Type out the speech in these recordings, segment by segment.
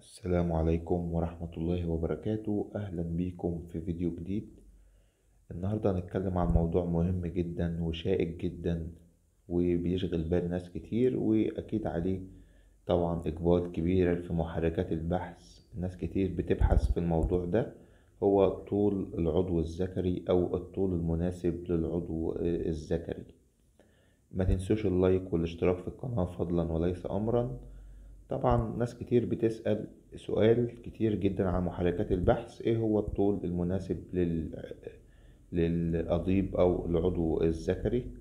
السلام عليكم ورحمة الله وبركاته. أهلا بيكم في فيديو جديد. النهاردة هنتكلم عن موضوع مهم جدا وشائك جدا وبيشغل بال ناس كتير، وأكيد عليه طبعا إقبال كبير في محركات البحث. ناس كتير بتبحث في الموضوع ده، هو طول العضو الذكري أو الطول المناسب للعضو الذكري. ما تنسوش اللايك والاشتراك في القناة فضلا وليس أمرا. طبعا ناس كتير بتسأل سؤال كتير جدا عن محركات البحث: ايه هو الطول المناسب للقضيب او العضو الذكري؟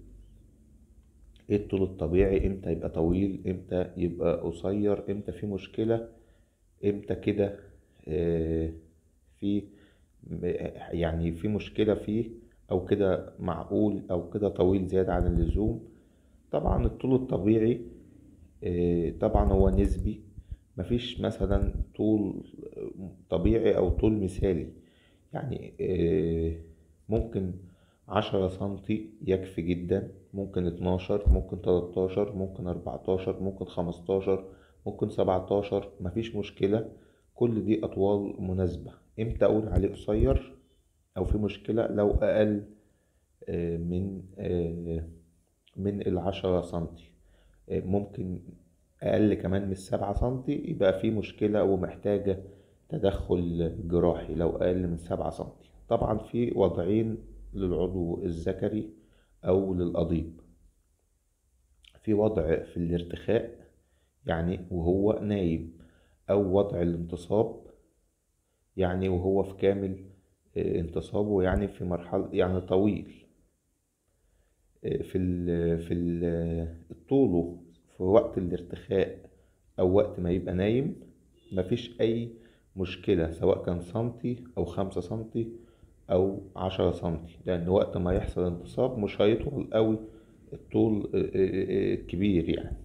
ايه الطول الطبيعي؟ امتى يبقى طويل؟ امتى يبقى قصير؟ امتى في مشكلة؟ امتى كده في يعني في مشكلة فيه، او كده معقول، او كده طويل زيادة عن اللزوم؟ طبعا الطول الطبيعي طبعا هو نسبي. مفيش مثلا طول طبيعي أو طول مثالي. يعني ممكن 10 سنتي يكفي جدا، ممكن 12، ممكن 13، ممكن 14، ممكن 15، ممكن 17، مفيش مشكلة. كل دي أطوال مناسبة. امتى أقول عليه قصير أو في مشكلة؟ لو أقل من 10 سنتي. ممكن أقل كمان من 7 سنتي يبقى في مشكلة ومحتاجة تدخل جراحي. لو أقل من 7 سنتي طبعا في وضعين للعضو الذكري أو للقضيب: في وضع في الارتخاء يعني وهو نايم، أو وضع الانتصاب يعني وهو في كامل انتصابه، يعني في مرحلة يعني طويل. طوله في وقت الارتخاء أو وقت ما يبقى نايم مفيش أي مشكلة، سواء كان سنتي أو 5 سنتي أو 10 سنتي، لأن وقت ما يحصل انتصاب مش هيطول قوي الطول كبير يعني.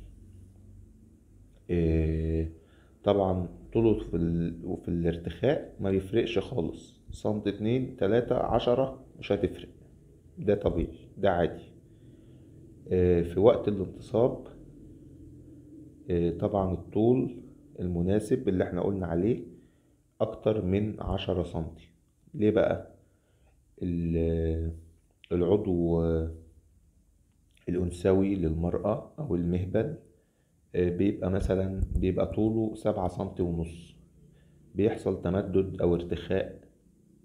آه، طبعا طوله في الارتخاء ما بيفرقش خالص، سنتي 2 3 10 مش هتفرق، ده طبيعي، ده عادي. في وقت الانتصاب طبعا الطول المناسب اللي احنا قلنا عليه أكتر من 10 سنتي. ليه بقى؟ العضو الأنثوي للمرأة أو المهبل بيبقى طوله 7 سنتي ونص. بيحصل تمدد أو ارتخاء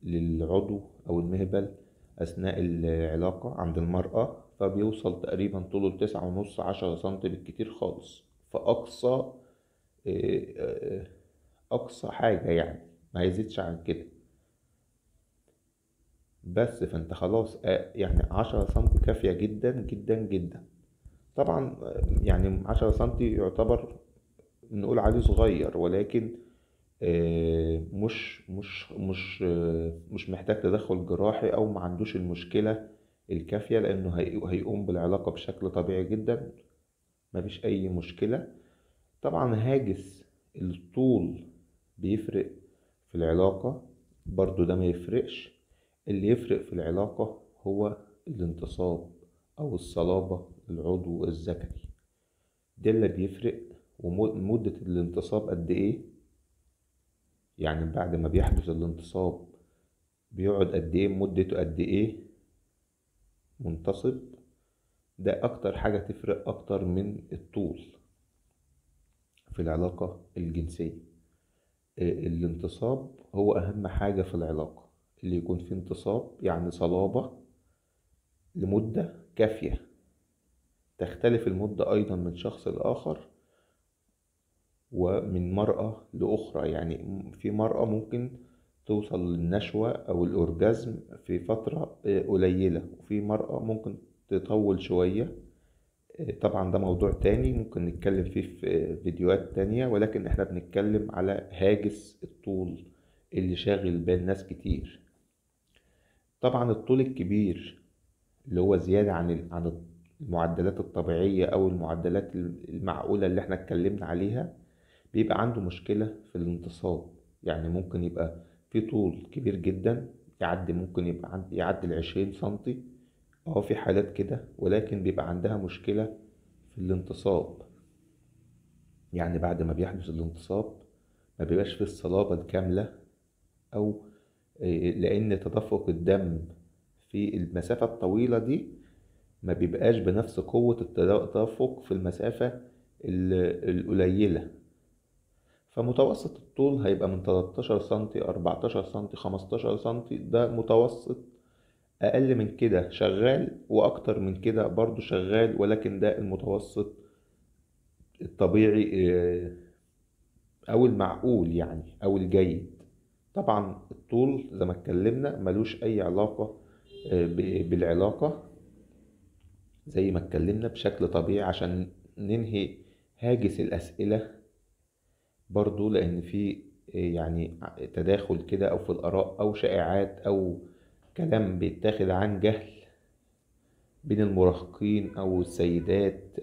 للعضو أو المهبل أثناء العلاقة عند المرأة، فبيوصل تقريبا طوله 9.5 10 سنتي بالكتير خالص. فأقصى أقصى حاجة يعني ما يزيدش عن كده. بس فأنت خلاص يعني 10 سنتي كافية جدا جدا جدا. طبعا يعني 10 سنتي يعتبر نقول عليه صغير، ولكن مش محتاج تدخل جراحي أو ما عندوش المشكلة الكافية، لأنه هيقوم بالعلاقة بشكل طبيعي جدا، مفيش أي مشكلة. طبعا هاجس الطول بيفرق في العلاقة برضو، ده ما يفرقش. اللي يفرق في العلاقة هو الانتصاب أو الصلابة للعضو الذكري، ده اللي بيفرق. ومدة الانتصاب قد إيه، يعني بعد ما بيحدث الانتصاب بيقعد قد إيه، مدته قد إيه منتصب، ده أكتر حاجة تفرق أكتر من الطول في العلاقة الجنسية. الانتصاب هو أهم حاجة في العلاقة، اللي يكون فيه انتصاب يعني صلابة لمدة كافية. تختلف المدة أيضا من شخص لآخر ومن مرأة لأخرى. يعني في مرأة ممكن توصل للنشوة أو الأورجازم في فترة قليلة، وفي مرأة ممكن تطول شوية. طبعا ده موضوع تاني ممكن نتكلم فيه في فيديوهات تانية، ولكن احنا بنتكلم على هاجس الطول اللي شاغل بال ناس كتير. طبعا الطول الكبير اللي هو زيادة عن المعدلات الطبيعية أو المعدلات المعقولة اللي احنا اتكلمنا عليها بيبقى عنده مشكلة في الانتصاب. يعني ممكن يبقى في طول كبير جدا ممكن يبقى يعدي 20 سنتي، في حالات كده، ولكن بيبقى عندها مشكلة في الانتصاب. يعني بعد ما بيحدث الانتصاب ما بيبقاش فيه الصلابة الكاملة، أو لأن تدفق الدم في المسافة الطويلة دي ما بيبقاش بنفس قوة التدفق في المسافة القليلة. فمتوسط الطول هيبقى من 13 سنتي، 14 سنتي، 15 سنتي، ده متوسط. أقل من كده شغال، وأكتر من كده برضو شغال، ولكن ده المتوسط الطبيعي، أو المعقول يعني، أو الجيد. طبعا الطول زي ما اتكلمنا ملوش أي علاقة بالعلاقة، زي ما اتكلمنا بشكل طبيعي عشان ننهي هاجس الأسئلة برضو، لأن في يعني تداخل كده أو في الآراء أو شائعات أو كلام بيتاخد عن جهل بين المراهقين أو السيدات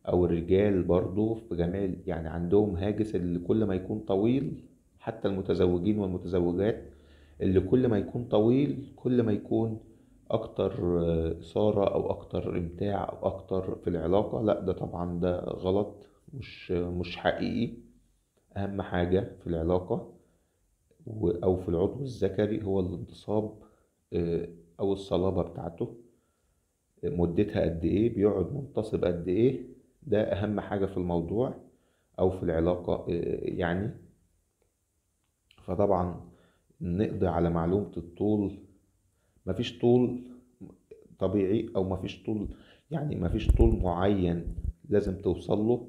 أو الرجال برضو في جميع، يعني عندهم هاجس اللي كل ما يكون طويل، حتى المتزوجين والمتزوجات، اللي كل ما يكون طويل كل ما يكون أكتر إثارة أو أكتر إمتاع أو أكتر في العلاقة. لا، ده طبعا ده غلط، مش حقيقي. أهم حاجة في العلاقة أو في العضو الذكري هو الانتصاب، أو الصلابة بتاعته، مدتها قد إيه، بيقعد منتصب قد إيه. ده أهم حاجة في الموضوع أو في العلاقة يعني. فطبعا نقضي على معلومة الطول. مفيش طول طبيعي، أو مفيش طول، يعني مفيش طول معين لازم توصل له.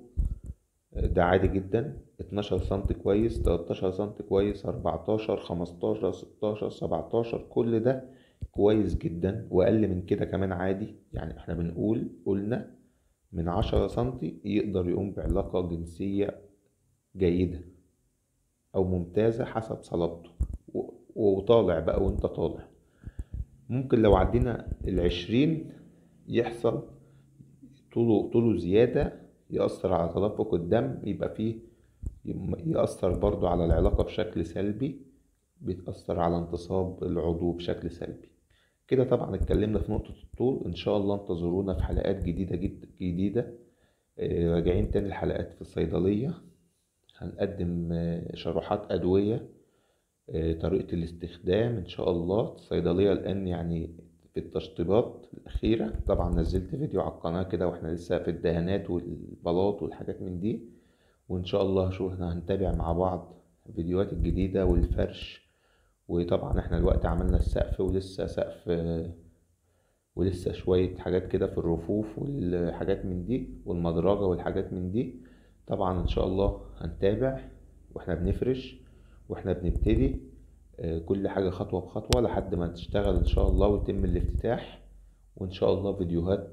ده عادي جدا. 12 سنتي كويس، 13 سنتي كويس، 14، 15، 16، 17، كل ده كويس جدا. وأقل من كده كمان عادي. يعني احنا قلنا من 10 سنتي يقدر يقوم بعلاقة جنسية جيدة أو ممتازة حسب صلابته. وطالع بقى، وانت طالع ممكن لو عدينا 20 يحصل طوله زيادة، يأثر على تدفق الدم، يبقى فيه يأثر برضو على العلاقة بشكل سلبي، بيتأثر على انتصاب العضو بشكل سلبي. كده طبعا اتكلمنا في نقطة الطول. إن شاء الله انتظرونا في حلقات جديدة جديدة. راجعين تاني الحلقات في الصيدلية. هنقدم شروحات أدوية، طريقة الاستخدام. إن شاء الله الصيدلية الآن يعني في التشطيبات الأخيرة. طبعا نزلت فيديو على القناة كده وإحنا لسه في الدهانات والبلاط والحاجات من دي. وإن شاء الله هنتابع مع بعض الفيديوهات الجديدة والفرش. وطبعا إحنا الوقت عملنا السقف، ولسه سقف، ولسه شوية حاجات كده في الرفوف والحاجات من دي، والمدرجة والحاجات من دي. طبعا إن شاء الله هنتابع وإحنا بنفرش وإحنا بنبتدي كل حاجة خطوة بخطوة لحد ما تشتغل إن شاء الله ويتم الافتتاح. وإن شاء الله فيديوهات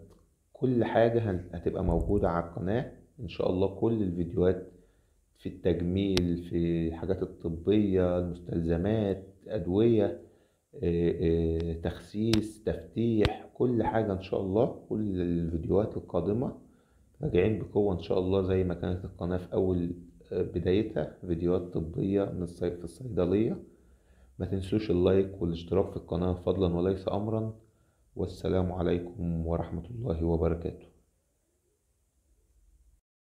كل حاجة هتبقى موجودة على القناة. إن شاء الله كل الفيديوهات في التجميل، في الحاجات الطبية، المستلزمات، أدوية، تخسيس، تفتيح، كل حاجة إن شاء الله. كل الفيديوهات القادمة راجعين بقوة إن شاء الله، زي ما كانت القناة في أول بدايتها فيديوهات طبية من في الصيدلية. ما تنسوش اللايك والاشتراك في القناة فضلا وليس أمرا. والسلام عليكم ورحمة الله وبركاته.